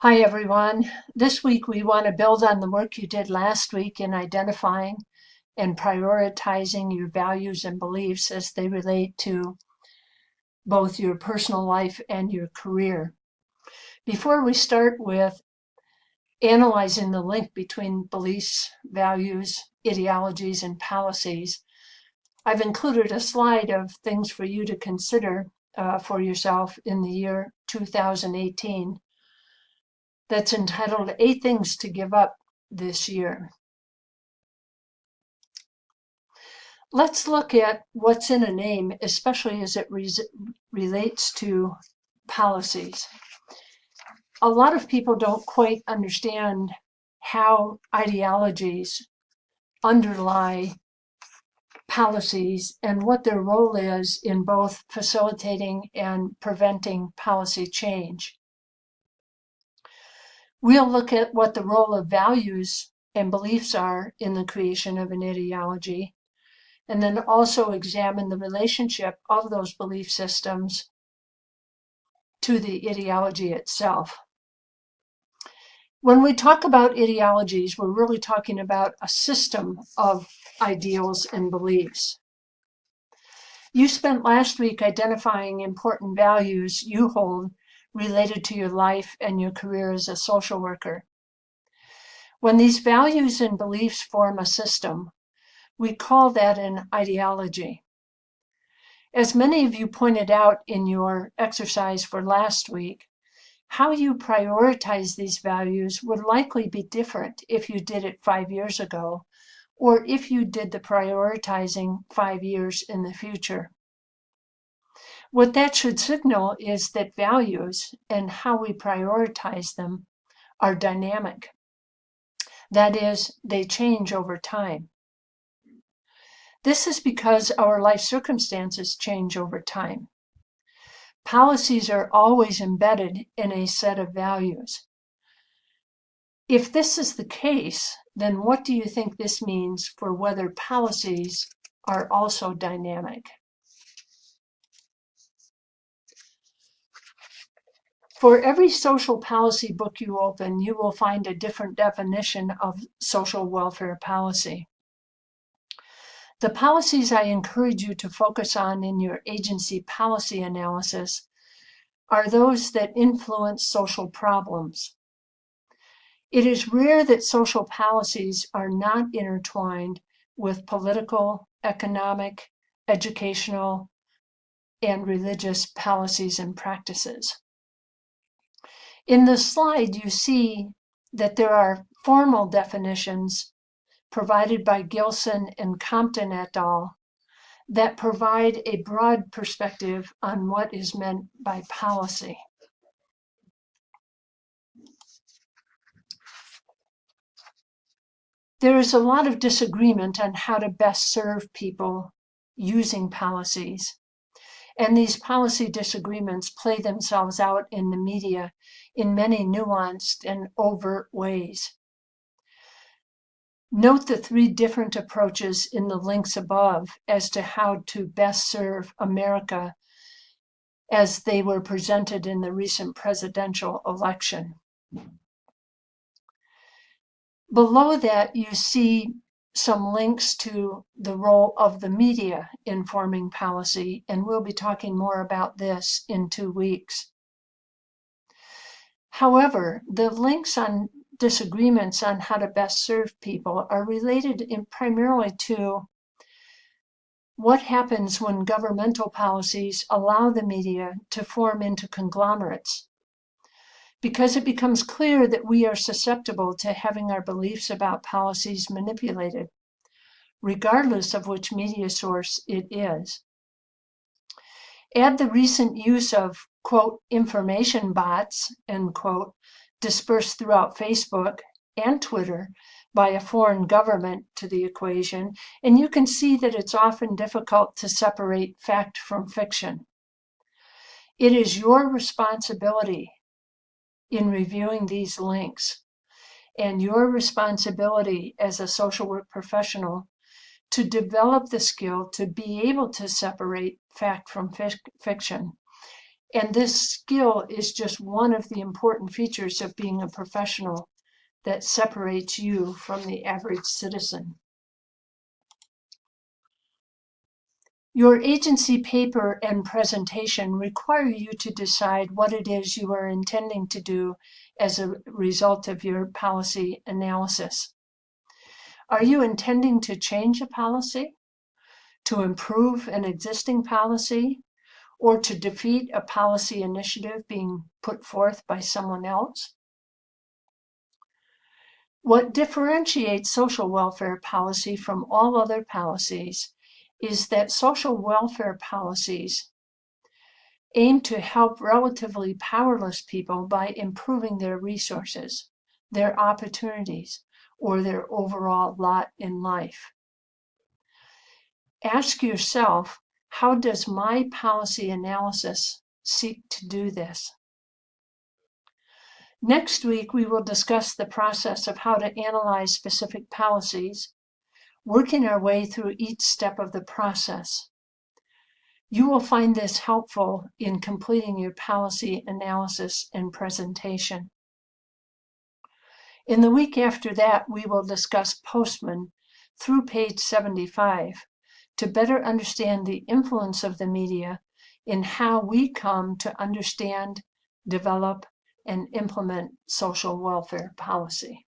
Hi, everyone. This week we want to build on the work you did last week in identifying and prioritizing your values and beliefs as they relate to both your personal life and your career. Before we start with analyzing the link between beliefs, values, ideologies, and policies, I've included a slide of things for you to consider for yourself in the year 2018 that's entitled 8 Things to Give Up This Year. Let's look at what's in a name, especially as it relates to policies. A lot of people don't quite understand how ideologies underlie policies and what their role is in both facilitating and preventing policy change. We'll look at what the role of values and beliefs are in the creation of an ideology, and then also examine the relationship of those belief systems to the ideology itself. When we talk about ideologies, we're really talking about a system of ideals and beliefs. You spent last week identifying important values you hold related to your life and your career as a social worker. When these values and beliefs form a system, we call that an ideology. As many of you pointed out in your exercise for last week, how you prioritize these values would likely be different if you did it 5 years ago, or if you did the prioritizing 5 years in the future. What that should signal is that values and how we prioritize them are dynamic. That is, they change over time. This is because our life circumstances change over time. Policies are always embedded in a set of values. If this is the case, then what do you think this means for whether policies are also dynamic? For every social policy book you open, you will find a different definition of social welfare policy. The policies I encourage you to focus on in your agency policy analysis are those that influence social problems. It is rare that social policies are not intertwined with political, economic, educational, and religious policies and practices. In the slide, you see that there are formal definitions provided by Gilson and Compton et al. That provide a broad perspective on what is meant by policy. There is a lot of disagreement on how to best serve people using policies, and these policy disagreements play themselves out in the media in many nuanced and overt ways. Note the 3 different approaches in the links above as to how to best serve America as they were presented in the recent presidential election. Below that, you see some links to the role of the media in forming policy, and we'll be talking more about this in 2 weeks. However, the links on disagreements on how to best serve people are related primarily to what happens when governmental policies allow the media to form into conglomerates, because it becomes clear that we are susceptible to having our beliefs about policies manipulated, regardless of which media source it is. Add the recent use of, quote, information bots, end quote, dispersed throughout Facebook and Twitter by a foreign government to the equation, and you can see that it's often difficult to separate fact from fiction. It is your responsibility in reviewing these links and your responsibility as a social work professional to develop the skill to be able to separate fact from fiction And this skill is just one of the important features of being a professional that separates you from the average citizen. Your agency paper and presentation require you to decide what it is you are intending to do as a result of your policy analysis. Are you intending to change a policy, to improve an existing policy, or to defeat a policy initiative being put forth by someone else? What differentiates social welfare policy from all other policies is that social welfare policies aim to help relatively powerless people by improving their resources, their opportunities, or their overall lot in life. Ask yourself, how does my policy analysis seek to do this? Next week, we will discuss the process of how to analyze specific policies, working our way through each step of the process. You will find this helpful in completing your policy analysis and presentation. In the week after that, we will discuss Postman through page 75 to better understand the influence of the media in how we come to understand, develop, and implement social welfare policy.